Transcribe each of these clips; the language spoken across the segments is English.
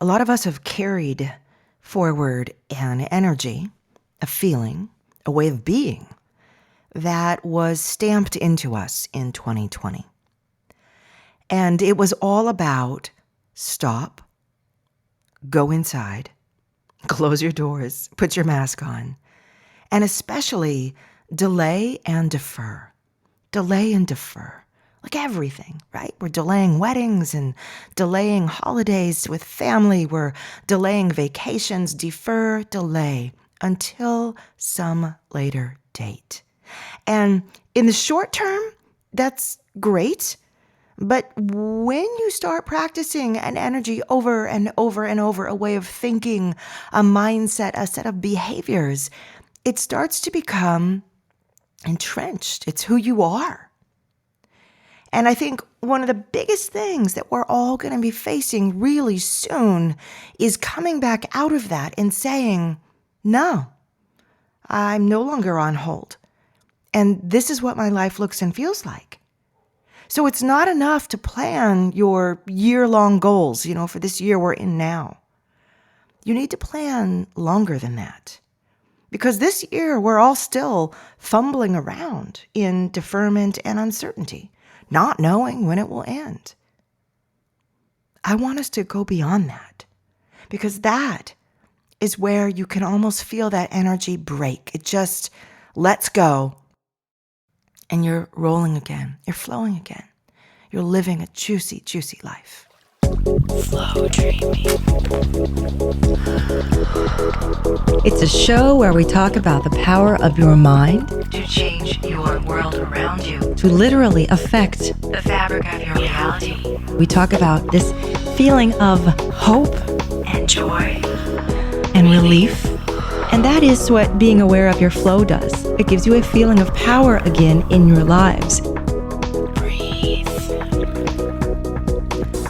a lot of us have carried forward an energy, a feeling, a way of being that was stamped into us in 2020. And it was all about stop, go inside, close your doors, put your mask on, and especially delay and defer. Delay and defer. Like everything, right? We're delaying weddings and delaying holidays with family. We're delaying vacations. Defer, delay until some later date. And in the short term, that's great. But when you start practicing an energy over and over and over, a way of thinking, a mindset, a set of behaviors, it starts to become entrenched. It's who you are. And I think one of the biggest things that we're all going to be facing really soon is coming back out of that and saying, no, I'm no longer on hold. And this is what my life looks and feels like. So it's not enough to plan your year-long goals, for this year we're in now. You need to plan longer than that. Because this year we're all still fumbling around in deferment and uncertainty, not knowing when it will end. I want us to go beyond that, because that is where you can almost feel that energy break. It just lets go, and you're rolling again. You're flowing again. You're living a juicy, juicy life. Flowdreaming. It's a show where we talk about the power of your mind to change your world around you, to literally affect the fabric of your reality. We talk about this feeling of hope and joy and relief. And that is what being aware of your flow does. It gives you a feeling of power again in your lives. Breathe.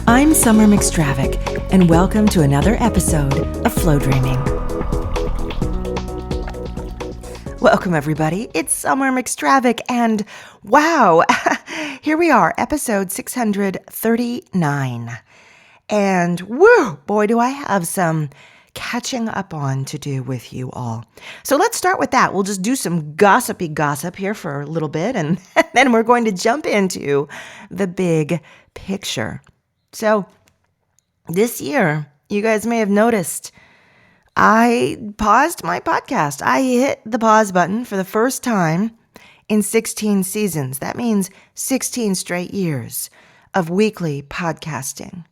I'm Summer McStravick, and welcome to another episode of Flowdreaming. Welcome, everybody. It's Summer McStravick, and wow, here we are, episode 639. And woo, boy, do I have some catching up on to do with you all. So let's start with that. We'll just do some gossipy gossip here for a little bit, and then we're going to jump into the big picture. So this year, you guys may have noticed, I paused my podcast. I hit the pause button for the first time in 16 seasons. That means 16 straight years of weekly podcasting.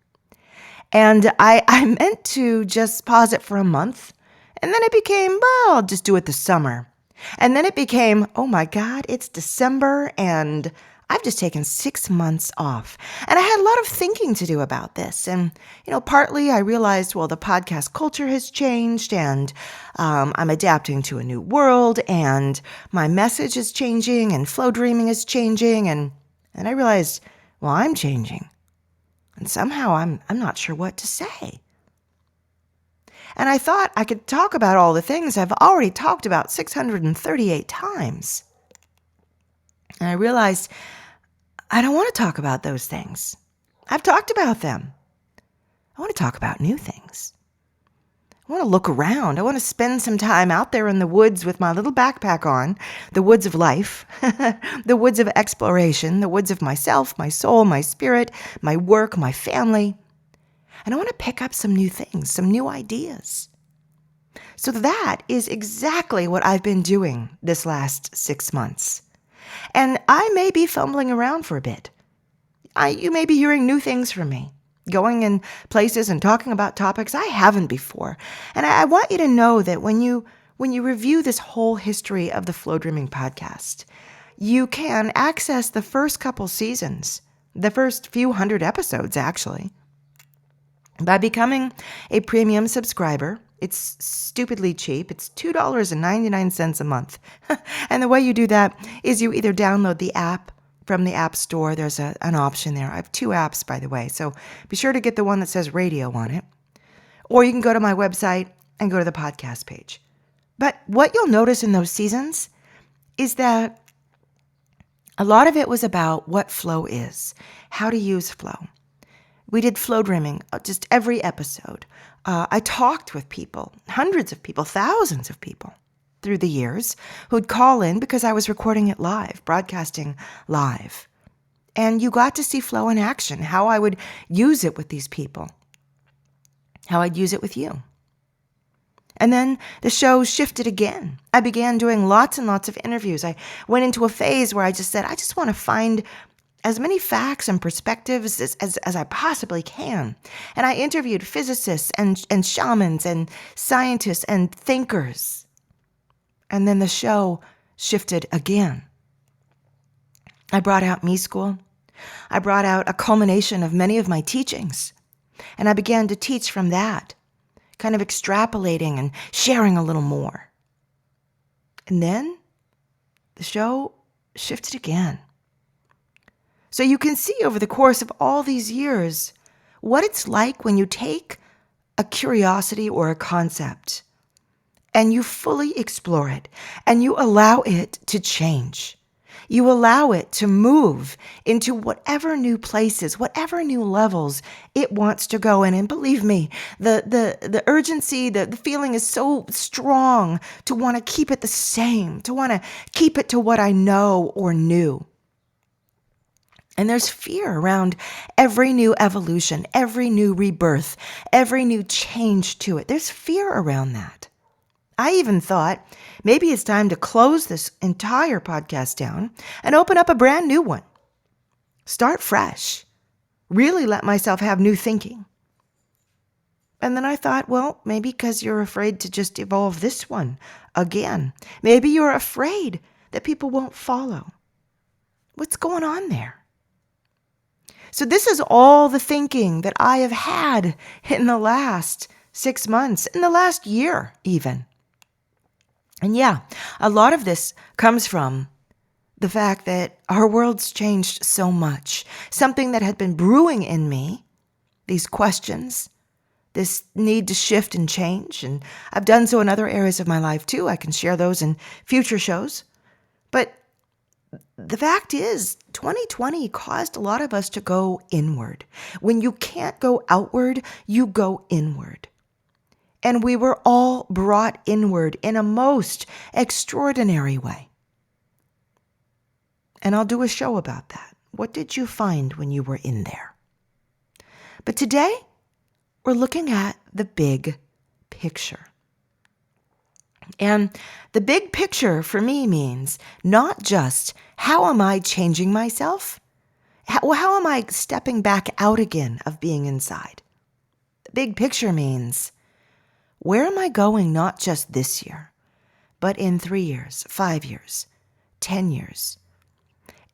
And I meant to just pause it for a month, and then it became, well, I'll just do it this summer. And then it became, oh my God, it's December, and I've just taken 6 months off. And I had a lot of thinking to do about this. And, partly I realized, well, the podcast culture has changed, and I'm adapting to a new world, and my message is changing, and Flowdreaming is changing. And I realized, well, I'm changing. And somehow I'm not sure what to say. And I thought I could talk about all the things I've already talked about 638 times. And I realized I don't want to talk about those things. I've talked about them. I want to talk about new things. I want to look around. I want to spend some time out there in the woods with my little backpack on, the woods of life, the woods of exploration, the woods of myself, my soul, my spirit, my work, my family. And I want to pick up some new things, some new ideas. So that is exactly what I've been doing this last 6 months. And I may be fumbling around for a bit. You may be hearing new things from me, going in places and talking about topics I haven't before. And I want you to know that when you review this whole history of the Flowdreaming podcast, you can access the first couple seasons, the first few hundred episodes actually, by becoming a premium subscriber. It's stupidly cheap. It's $2.99 a month. And the way you do that is you either download the app from the App Store. There's an option there. I have 2 apps, by the way, so be sure to get the one that says radio on it. Or you can go to my website and go to the podcast page. But what you'll notice in those seasons is that a lot of it was about what flow is, how to use flow. We did Flowdreaming, just every episode. I talked with people, hundreds of people, thousands of people through the years who'd call in because I was recording it live, broadcasting live. And you got to see flow in action, how I would use it with these people, how I'd use it with you. And then the show shifted again. I began doing lots and lots of interviews. I went into a phase where I just said, I just want to find as many facts and perspectives as I possibly can. And I interviewed physicists and shamans and scientists and thinkers. And then the show shifted again. I brought out Me School. I brought out a culmination of many of my teachings. And I began to teach from that, kind of extrapolating and sharing a little more. And then the show shifted again. So you can see over the course of all these years what it's like when you take a curiosity or a concept and you fully explore it and you allow it to change. You allow it to move into whatever new places, whatever new levels it wants to go in. And believe me, the urgency, the feeling is so strong to want to keep it the same, to want to keep it to what I know or knew. And there's fear around every new evolution, every new rebirth, every new change to it. There's fear around that. I even thought maybe it's time to close this entire podcast down and open up a brand new one. Start fresh. Really let myself have new thinking. And then I thought, well, maybe because you're afraid to just evolve this one again. Maybe you're afraid that people won't follow. What's going on there? So this is all the thinking that I have had in the last 6 months, in the last year even. And yeah, a lot of this comes from the fact that our world's changed so much. Something that had been brewing in me, these questions, this need to shift and change. And I've done so in other areas of my life too. I can share those in future shows. But the fact is, 2020 caused a lot of us to go inward. When you can't go outward, you go inward. And we were all brought inward in a most extraordinary way. And I'll do a show about that. What did you find when you were in there? But today, we're looking at the big picture. And the big picture for me means not just how am I changing myself? How am I stepping back out again of being inside? The big picture means where am I going not just this year, but in 3 years, 5 years, 10 years?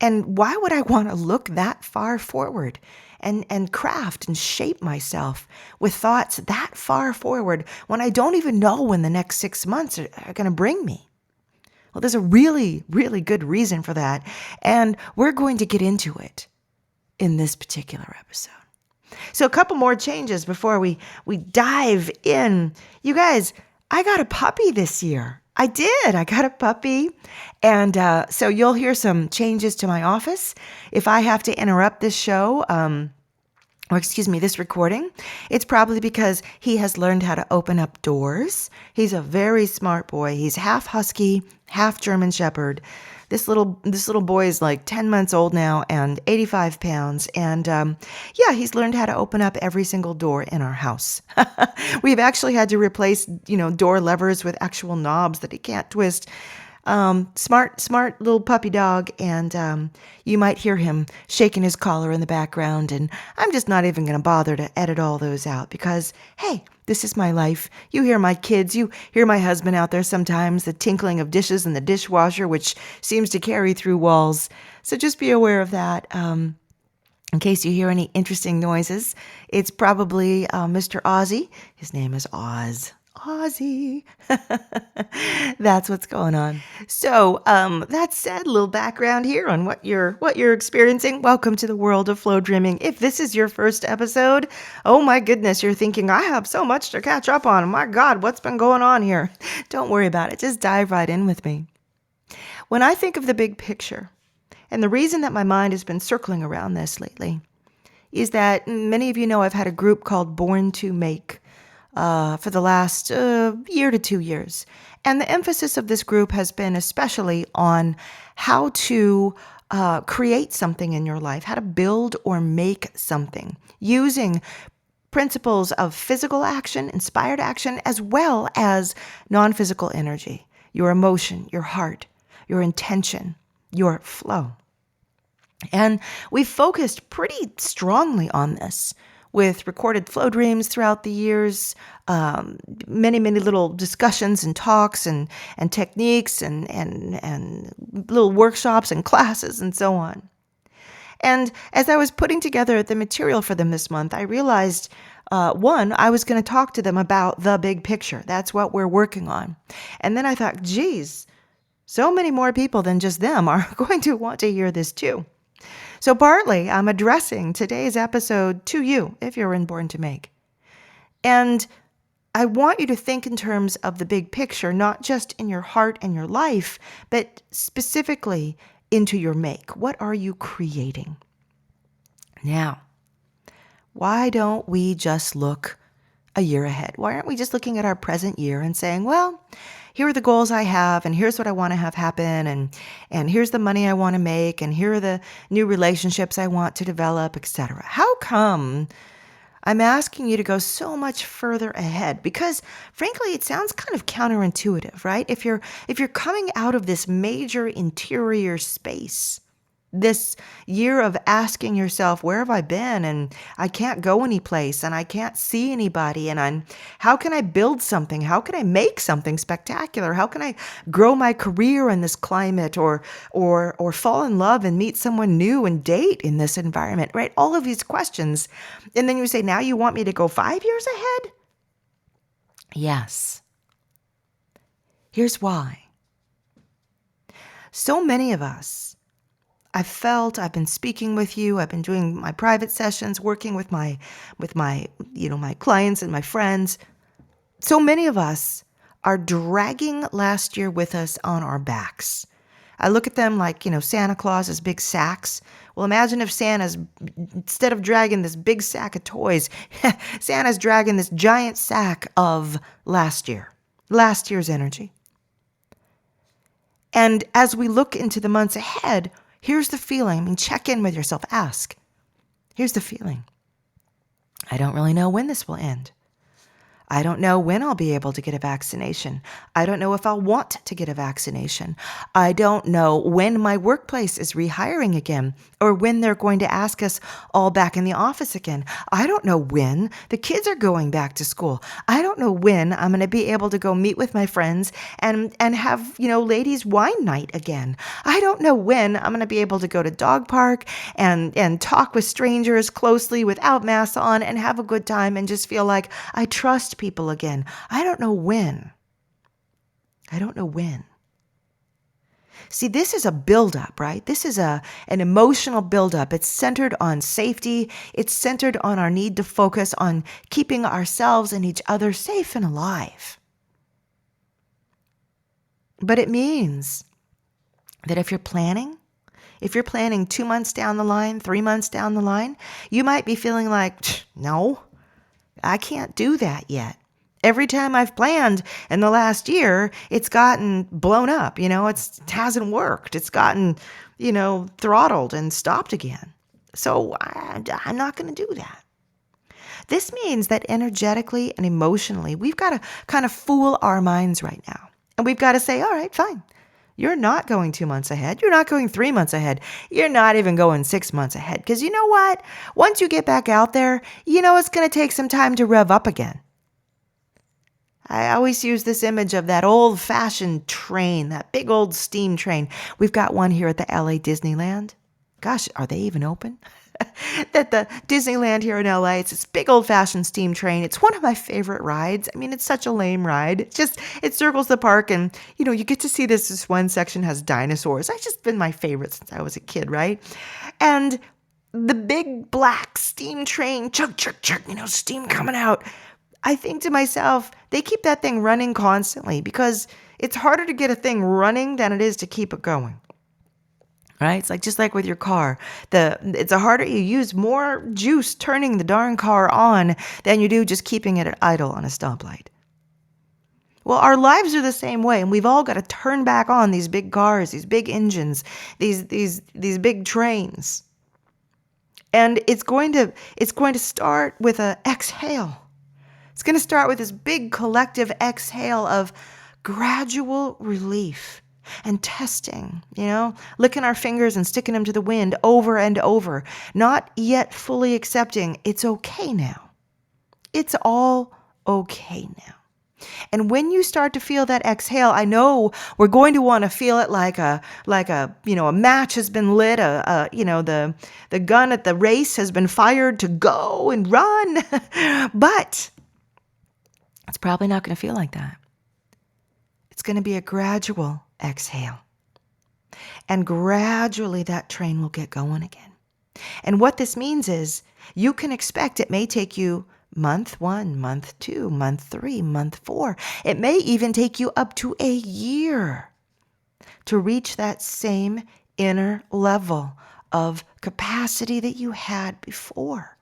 And why would I want to look that far forward and craft and shape myself with thoughts that far forward when I don't even know when the next 6 months are going to bring me? Well, there's a really, really good reason for that. And we're going to get into it in this particular episode. So a couple more changes before we dive in. You guys, I got a puppy this year. I did. I got a puppy. And so you'll hear some changes to my office. If I have to interrupt this show, this recording, it's probably because he has learned how to open up doors. He's a very smart boy. He's half husky, half German Shepherd. This little boy is like 10 months old now and 85 pounds. And he's learned how to open up every single door in our house. We've actually had to replace, door levers with actual knobs that he can't twist. Smart little puppy dog. And you might hear him shaking his collar in the background. And I'm just not even going to bother to edit all those out because, hey, this is my life. You hear my kids. You hear my husband out there sometimes, the tinkling of dishes in the dishwasher, which seems to carry through walls. So just be aware of that. In case you hear any interesting noises, it's probably Mr. Ozzy. His name is Oz. Ozzy. That's what's going on. So that said, a little background here on what you're experiencing. Welcome to the world of Flowdreaming. If this is your first episode, oh my goodness, you're thinking, I have so much to catch up on. My God, what's been going on here? Don't worry about it. Just dive right in with me. When I think of the big picture, and the reason that my mind has been circling around this lately, is that many of you know I've had a group called Born to Make for the last year to 2 years. And the emphasis of this group has been especially on how to create something in your life, how to build or make something using principles of physical action, inspired action, as well as non physical energy, your emotion, your heart, your intention, your flow. And we've focused pretty strongly on this with recorded flow dreams throughout the years, many little discussions and talks and techniques and little workshops and classes and so on. And as I was putting together the material for them this month, I realized, one, I was going to talk to them about the big picture. That's what we're working on. And then I thought, geez, so many more people than just them are going to want to hear this too. So partly I'm addressing today's episode to you, if you're in Born to Make. And I want you to think in terms of the big picture, not just in your heart and your life, but specifically into your make. What are you creating? Now, why don't we just look a year ahead? Why aren't we just looking at our present year and saying, well, here are the goals I have, and here's what I want to have happen, and here's the money I want to make, and here are the new relationships I want to develop, etc. How come I'm asking you to go so much further ahead? Because frankly, it sounds kind of counterintuitive, right? If you're coming out of this major interior space, this year of asking yourself, where have I been? And I can't go anyplace, and I can't see anybody. And how can I build something? How can I make something spectacular? How can I grow my career in this climate, or fall in love and meet someone new and date in this environment, right? All of these questions. And then you say, now you want me to go 5 years ahead? Yes. Here's why. So many of us, I've been speaking with you, I've been doing my private sessions, working with my my clients and my friends. So many of us are dragging last year with us on our backs. I look at them like, Santa Claus's big sacks. Well, imagine if Santa's, instead of dragging this big sack of toys, Santa's dragging this giant sack of last year's energy. And as we look into the months ahead, here's the feeling. Check in with yourself. Ask. Here's the feeling. I don't really know when this will end. I don't know when I'll be able to get a vaccination. I don't know if I'll want to get a vaccination. I don't know when my workplace is rehiring again, or when they're going to ask us all back in the office again. I don't know when the kids are going back to school. I don't know when I'm going to be able to go meet with my friends and have, ladies' wine night again. I don't know when I'm going to be able to go to dog park and talk with strangers closely without masks on and have a good time and just feel like I trust people again. I don't know when. See, this is a buildup, right? This is an emotional buildup. It's centered on safety. It's centered on our need to focus on keeping ourselves and each other safe and alive. But it means that if you're planning 2 months down the line, 3 months down the line, you might be feeling like, no, I can't do that yet. Every time I've planned in the last year, it's gotten blown up. It hasn't worked. It's gotten, throttled and stopped again. So I'm not going to do that. This means that energetically and emotionally, we've got to kind of fool our minds right now. And we've got to say, all right, fine. You're not going 2 months ahead. You're not going 3 months ahead. You're not even going 6 months ahead. Because you know what? Once you get back out there, it's going to take some time to rev up again. I always use this image of that old-fashioned train, that big old steam train. We've got one here at the LA Disneyland. Gosh, are they even open? That the Disneyland here in LA, it's this big old-fashioned steam train. It's one of my favorite rides. It's such a lame ride. It circles the park, and you get to see this one section has dinosaurs. It's just been my favorite since I was a kid, right? And the big black steam train, chug, chug, chug, steam coming out. I think to myself, they keep that thing running constantly because it's harder to get a thing running than it is to keep it going. right? It's like just like with your car. It's a harder, you use more juice turning the darn car on than you do just keeping it at idle on a stoplight. Well, our lives are the same way, and we've all got to turn back on these big cars, these big engines, these big trains. And it's going to start with a exhale. It's going to start with this big collective exhale of gradual relief and testing, licking our fingers and sticking them to the wind over and over, not yet fully accepting it's okay now. It's all okay now. And when you start to feel that exhale, I know we're going to want to feel it like a match has been lit, the gun at the race has been fired to go and run. But it's probably not going to feel like that. It's going to be a gradual exhale. And gradually that train will get going again. And what this means is you can expect it may take you month 1, month 2, month 3, month 4. It may even take you up to a year to reach that same inner level of capacity that you had before.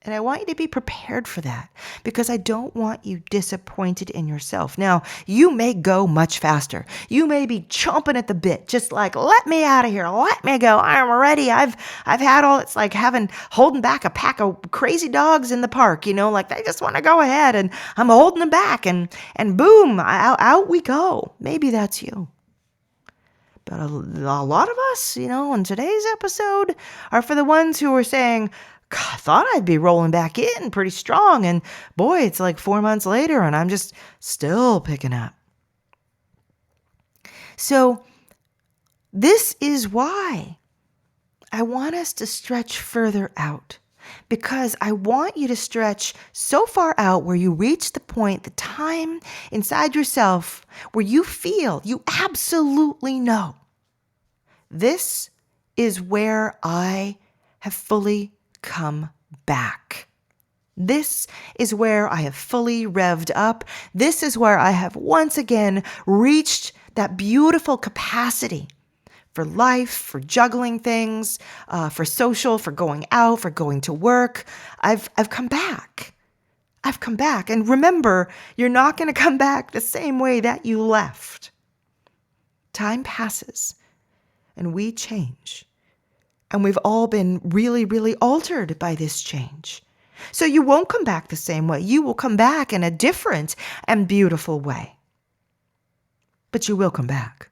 And I want you to be prepared for that because I don't want you disappointed in yourself. Now, you may go much faster. You may be chomping at the bit, just like, let me out of here. Let me go. I'm ready. I've had all, it's like holding back a pack of crazy dogs in the park, like they just want to go ahead and I'm holding them back and boom, out we go. Maybe that's you. But a lot of us, in today's episode are for the ones who are saying, God, I thought I'd be rolling back in pretty strong. And boy, it's like 4 months later and I'm just still picking up. So this is why I want us to stretch further out, because I want you to stretch so far out where you reach the point, the time inside yourself where you feel, you absolutely know, this is where I have fully come back. This is where I have fully revved up. This is where I have once again reached that beautiful capacity for life, for juggling things, for social, for going out, for going to work. I've come back. I've come back. And remember, you're not going to come back the same way that you left. Time passes and we change. And we've all been really, really altered by this change. So you won't come back the same way. You will come back in a different and beautiful way. But you will come back.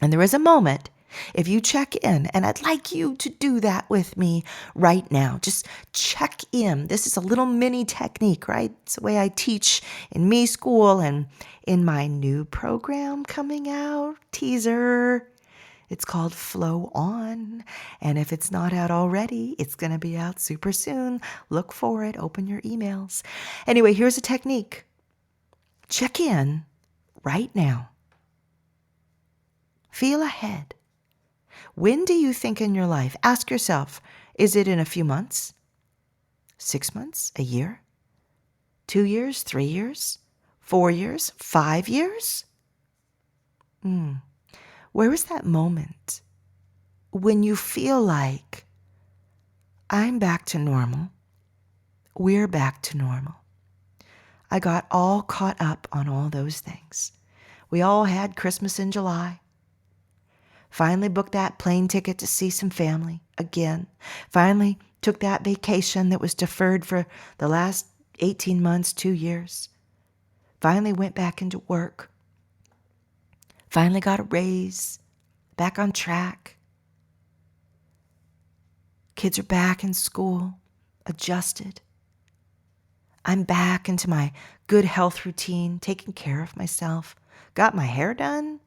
And there is a moment, if you check in, and I'd like you to do that with me right now. Just check in. This is a little mini technique, right? It's the way I teach in Me School and in my new program coming out, teaser. It's called Flow On. And if it's not out already, it's going to be out super soon. Look for it. Open your emails. Anyway, here's a technique. Check in right now. Feel ahead. When do you think in your life? Ask yourself, is it in a few months? 6 months? A year? 2 years? 3 years? 4 years? 5 years? Where is that moment when you feel like I'm back to normal? We're back to normal. I got all caught up on all those things. We all had Christmas in July. Finally booked that plane ticket to see some family again. Finally took that vacation that was deferred for the last 18 months, 2 years. Finally went back into work. Finally got a raise, back on track. Kids are back in school, adjusted. I'm back into my good health routine, taking care of myself. Got my hair done.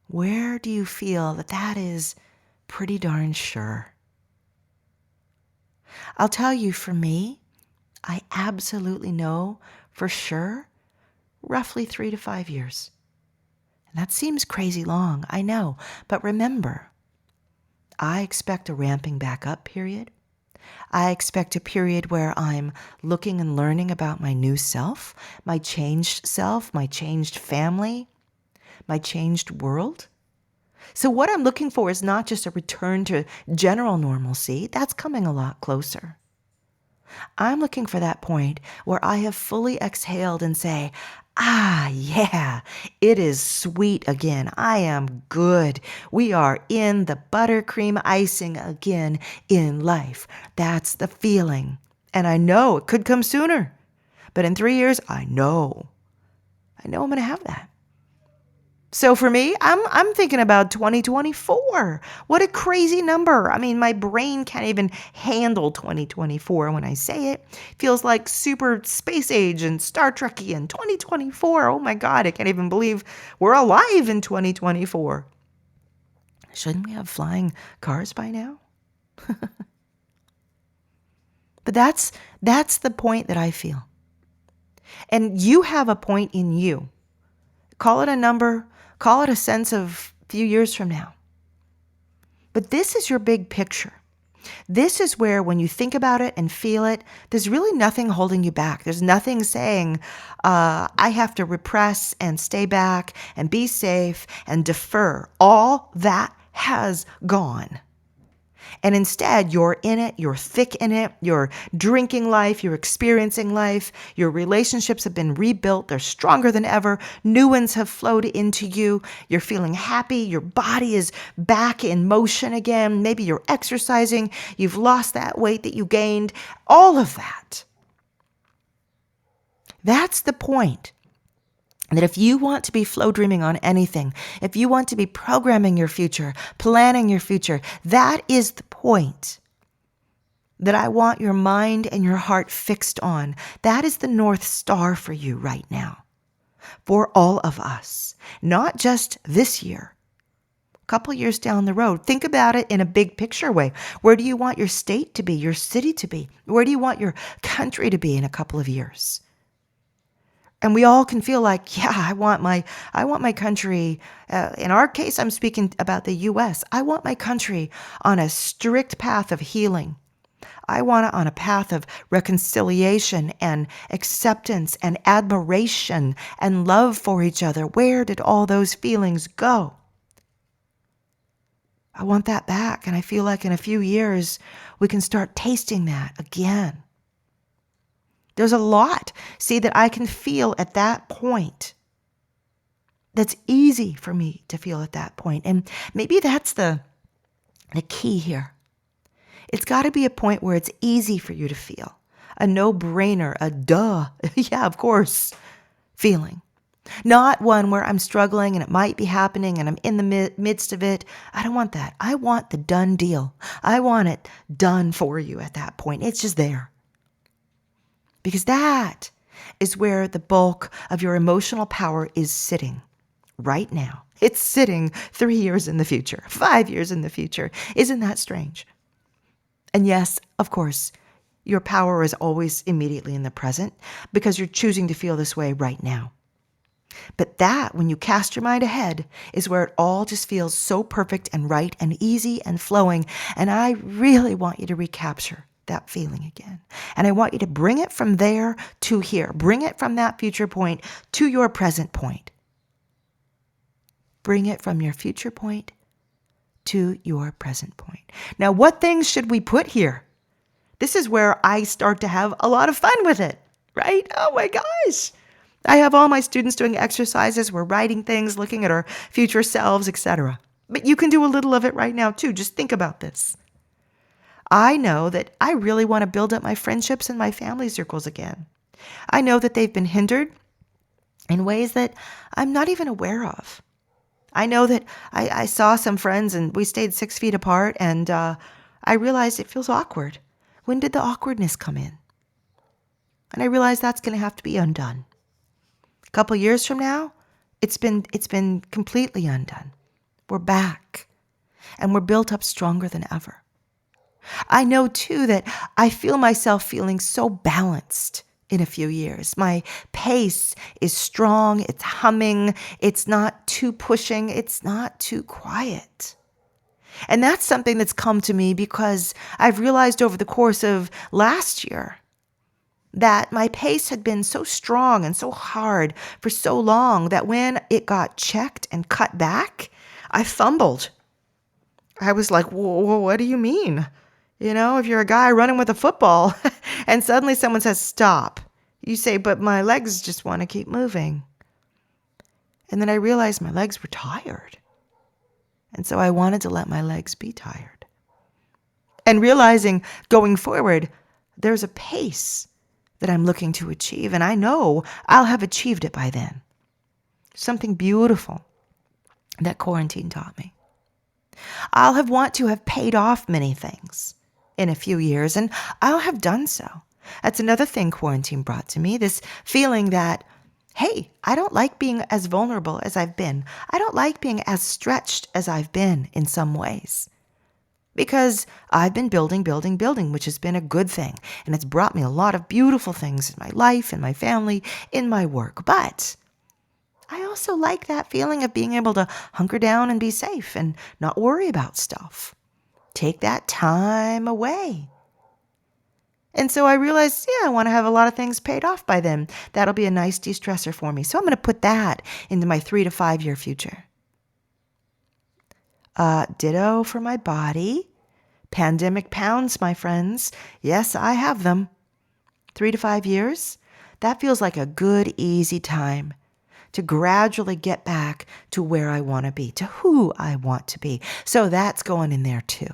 Where do you feel that is pretty darn sure? I'll tell you, for me, I absolutely know for sure roughly 3 to 5 years. And that seems crazy long, I know. But remember, I expect a ramping back up period. I expect a period where I'm looking and learning about my new self, my changed family, my changed world. So what I'm looking for is not just a return to general normalcy. That's coming a lot closer. I'm looking for that point where I have fully exhaled and say, yeah, it is sweet again. I am good. We are in the buttercream icing again in life. That's the feeling. And I know it could come sooner. But in 3 years, I know I'm going to have that. So for me, I'm thinking about 2024. What a crazy number. I mean, my brain can't even handle 2024 when I say it. Feels like super space age and Star Trek-y and 2024. Oh my God, I can't even believe we're alive in 2024. Shouldn't we have flying cars by now? But that's the point that I feel. And you have a point in you. Call it a number, call it a sense of a few years from now. But this is your big picture. This is where when you think about it and feel it, there's really nothing holding you back. There's nothing saying, I have to repress and stay back and be safe and defer. All that has gone. And instead, you're in it, you're thick in it, you're drinking life, you're experiencing life, your relationships have been rebuilt, they're stronger than ever, new ones have flowed into you, you're feeling happy, your body is back in motion again, maybe you're exercising, you've lost that weight that you gained, all of that. That's the point. That if you want to be flow dreaming on anything, if you want to be programming your future, planning your future, that is the point that I want your mind and your heart fixed on. That is the North Star for you right now, for all of us, not just this year, a couple years down the road. Think about it in a big picture way. Where do you want your state to be, your city to be? Where do you want your country to be in a couple of years? And we all can feel like, yeah, I want my country, in our case, I'm speaking about the U.S. I want my country on a strict path of healing. I want it on a path of reconciliation and acceptance and admiration and love for each other. Where did all those feelings go? I want that back. And I feel like in a few years, we can start tasting that again. There's a lot, see, that I can feel at that point. That's easy for me to feel at that point. And maybe that's the key here. It's got to be a point where it's easy for you to feel. A no-brainer, a duh, yeah, of course, feeling. Not one where I'm struggling and it might be happening and I'm in the midst of it. I don't want that. I want the done deal. I want it done for you at that point. It's just there. Because that is where the bulk of your emotional power is sitting right now. It's sitting 3 years in the future, 5 years in the future. Isn't that strange? And yes, of course, your power is always immediately in the present because you're choosing to feel this way right now. But that, when you cast your mind ahead, is where it all just feels so perfect and right and easy and flowing. And I really want you to recapture that feeling again. And I want you to bring it from there to here. Bring it from that future point to your present point. Bring it from your future point to your present point. Now, what things should we put here? This is where I start to have a lot of fun with it, right? Oh my gosh. I have all my students doing exercises. We're writing things, looking at our future selves, etc. But you can do a little of it right now too. Just think about this. I know that I really want to build up my friendships and my family circles again. I know that they've been hindered in ways that I'm not even aware of. I know that I saw some friends and we stayed 6 feet apart and I realized it feels awkward. When did the awkwardness come in? And I realized that's going to have to be undone. A couple years from now, it's been completely undone. We're back and we're built up stronger than ever. I know too that I feel myself feeling so balanced in a few years. My pace is strong, it's humming, it's not too pushing, it's not too quiet. And that's something that's come to me because I've realized over the course of last year that my pace had been so strong and so hard for so long that when it got checked and cut back, I fumbled. I was like, whoa, what do you mean? You know, if you're a guy running with a football and suddenly someone says, stop, you say, but my legs just want to keep moving. And then I realized my legs were tired. And so I wanted to let my legs be tired. And realizing going forward, there's a pace that I'm looking to achieve, and I know I'll have achieved it by then. Something beautiful that quarantine taught me. I'll want to have paid off many things in a few years, and I'll have done so. That's another thing quarantine brought to me, this feeling that, hey, I don't like being as vulnerable as I've been. I don't like being as stretched as I've been in some ways. Because I've been building, which has been a good thing. And it's brought me a lot of beautiful things in my life, in my family, in my work. But I also like that feeling of being able to hunker down and be safe and not worry about stuff. Take that time away. And so I realized, I want to have a lot of things paid off by then. That'll be a nice de-stressor for me. So I'm going to put that into my 3 to 5 year future. Ditto for my body. Pandemic pounds, my friends. Yes, I have them. 3 to 5 years. That feels like a good, easy time to gradually get back to where I want to be, to who I want to be. So that's going in there too.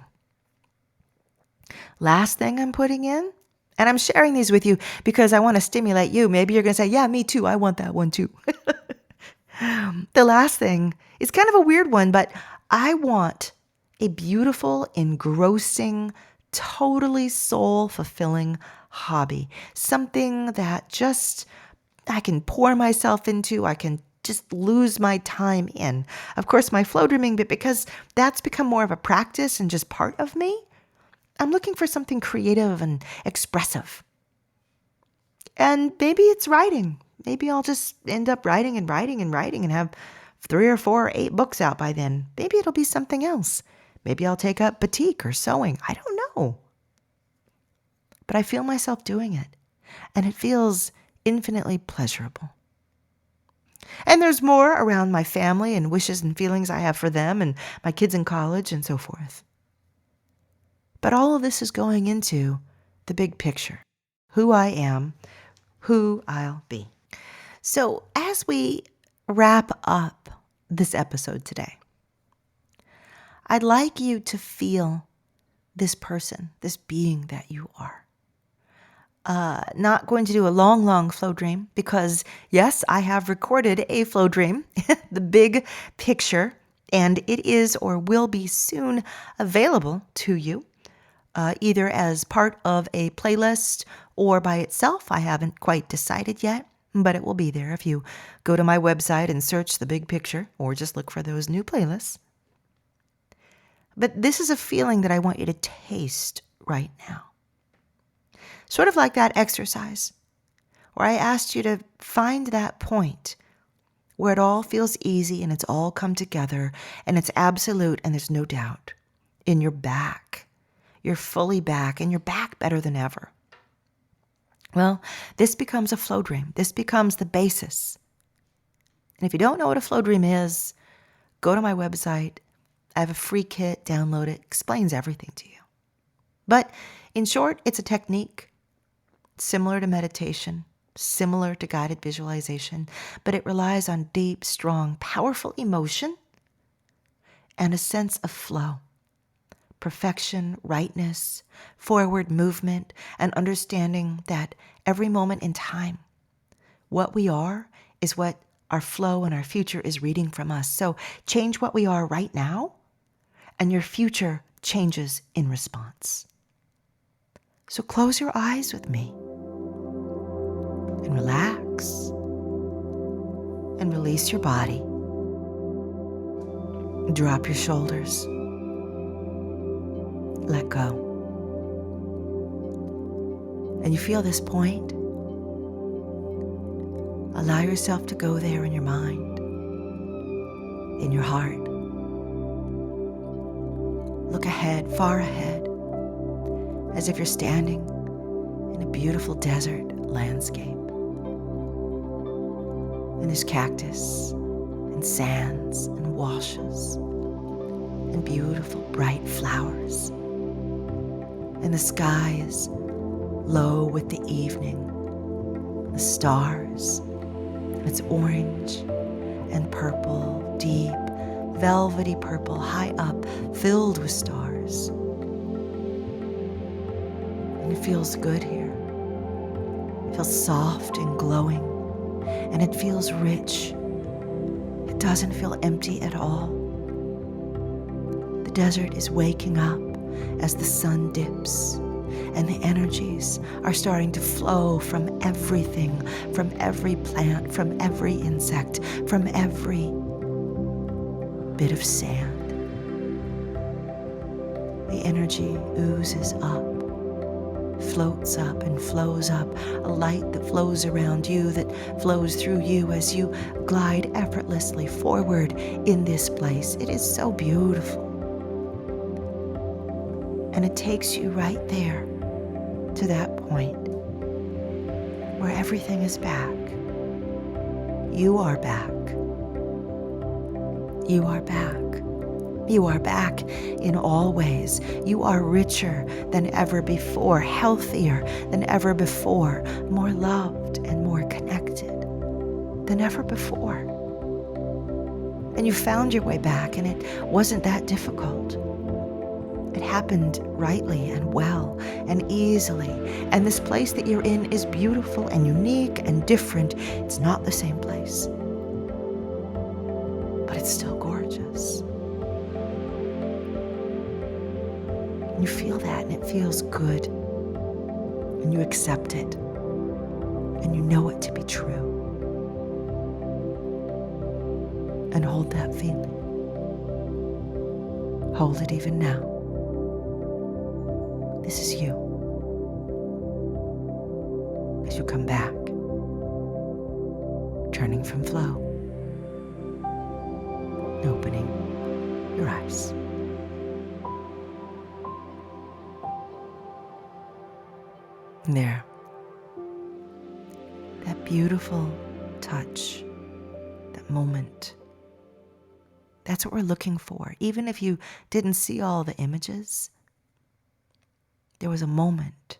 Last thing I'm putting in, and I'm sharing these with you because I want to stimulate you. Maybe you're going to say, yeah, me too. I want that one too. The last thing is kind of a weird one, but I want a beautiful, engrossing, totally soul-fulfilling hobby. Something that just I can pour myself into. I can just lose my time in. Of course, my Flowdreaming bit, because that's become more of a practice and just part of me, I'm looking for something creative and expressive. And maybe it's writing. Maybe I'll just end up writing and have 3 or 4 or 8 books out by then. Maybe it'll be something else. Maybe I'll take up batik or sewing. I don't know. But I feel myself doing it. And it feels infinitely pleasurable. And there's more around my family and wishes and feelings I have for them and my kids in college and so forth. But all of this is going into the big picture. Who I am, who I'll be. So as we wrap up this episode today, I'd like you to feel this person, this being that you are. Not going to do a long flow dream because, yes, I have recorded a flow dream, the big picture, and it is or will be soon available to you, either as part of a playlist or by itself. I haven't quite decided yet, but it will be there if you go to my website and search the big picture or just look for those new playlists. But this is a feeling that I want you to taste right now. Sort of like that exercise where I asked you to find that point where it all feels easy and it's all come together and it's absolute and there's no doubt. In your back. You're fully back and you're back better than ever. Well, this becomes a flow dream. This becomes the basis. And if you don't know what a flow dream is, go to my website. I have a free kit, download it, explains everything to you. But in short, it's a technique similar to meditation, similar to guided visualization, but it relies on deep, strong, powerful emotion and a sense of flow, perfection, rightness, forward movement, and understanding that every moment in time, what we are is what our flow and our future is reading from us. So change what we are right now, and your future changes in response. So close your eyes with me and relax and release your body. Drop your shoulders. Let go. And you feel this point. Allow yourself to go there in your mind, in your heart. Look ahead, far ahead, as if you're standing in a beautiful desert landscape. And there's cactus and sands and washes and beautiful bright flowers. And the sky is low with the evening. The stars, it's orange and purple, deep, velvety purple, high up, filled with stars. And it feels good here. It feels soft and glowing, and it feels rich. It doesn't feel empty at all. The desert is waking up as the sun dips, and the energies are starting to flow from everything, from every plant, from every insect, from every bit of sand. The energy oozes up, floats up and flows up, a light that flows around you, that flows through you as you glide effortlessly forward in this place. It is so beautiful. And it takes you right there to that point where everything is back. You are back. You are back. You are back in all ways. You are richer than ever before, healthier than ever before, more loved and more connected than ever before. And you found your way back, and it wasn't that difficult. It happened rightly and well and easily. And this place that you're in is beautiful and unique and different. It's not the same place, but it's still gorgeous. And you feel that, and it feels good. And you accept it. And you know it to be true. And hold that feeling. Hold it even now. This is you. As you come back, turning from flow, and opening your eyes. And there, that beautiful touch, that moment, that's what we're looking for. Even if you didn't see all the images, there was a moment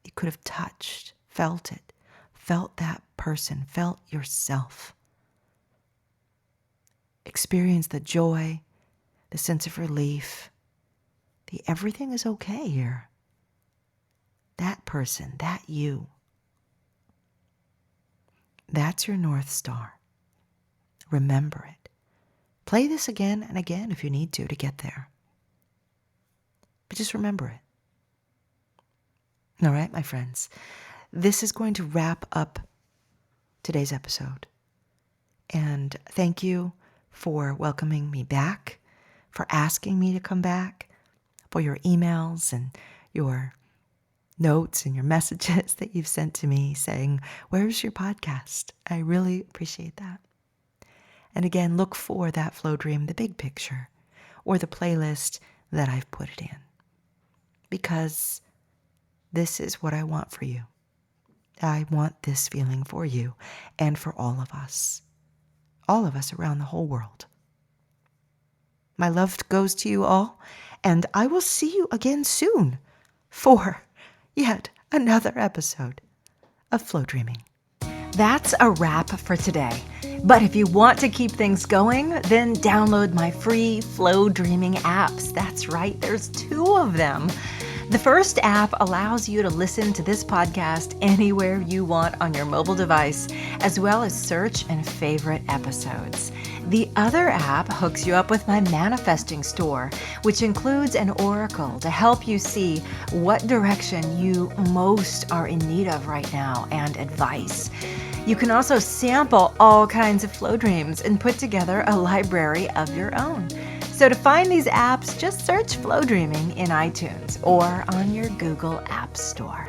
you could have touched, felt it, felt that person, felt yourself. Experienced the joy, the sense of relief, the everything is okay here. That person, that you. That's your North Star. Remember it. Play this again and again if you need to get there. But just remember it. All right, my friends, this is going to wrap up today's episode. And thank you for welcoming me back, for asking me to come back, for your emails and your notes and your messages that you've sent to me saying, where's your podcast? I really appreciate that. And again, look for that Flow Dream, the big picture, or the playlist that I've put it in. Because this is what I want for you. I want this feeling for you and for all of us around the whole world. My love goes to you all, and I will see you again soon for yet another episode of Flow Dreaming. That's a wrap for today. But if you want to keep things going, then download my free Flow Dreaming apps. That's right, there's 2 of them. The first app allows you to listen to this podcast anywhere you want on your mobile device, as well as search and favorite episodes. The other app hooks you up with my manifesting store, which includes an oracle to help you see what direction you most are in need of right now and advice. You can also sample all kinds of flow dreams and put together a library of your own. So to find these apps, just search Flow Dreaming in iTunes or on your Google App Store.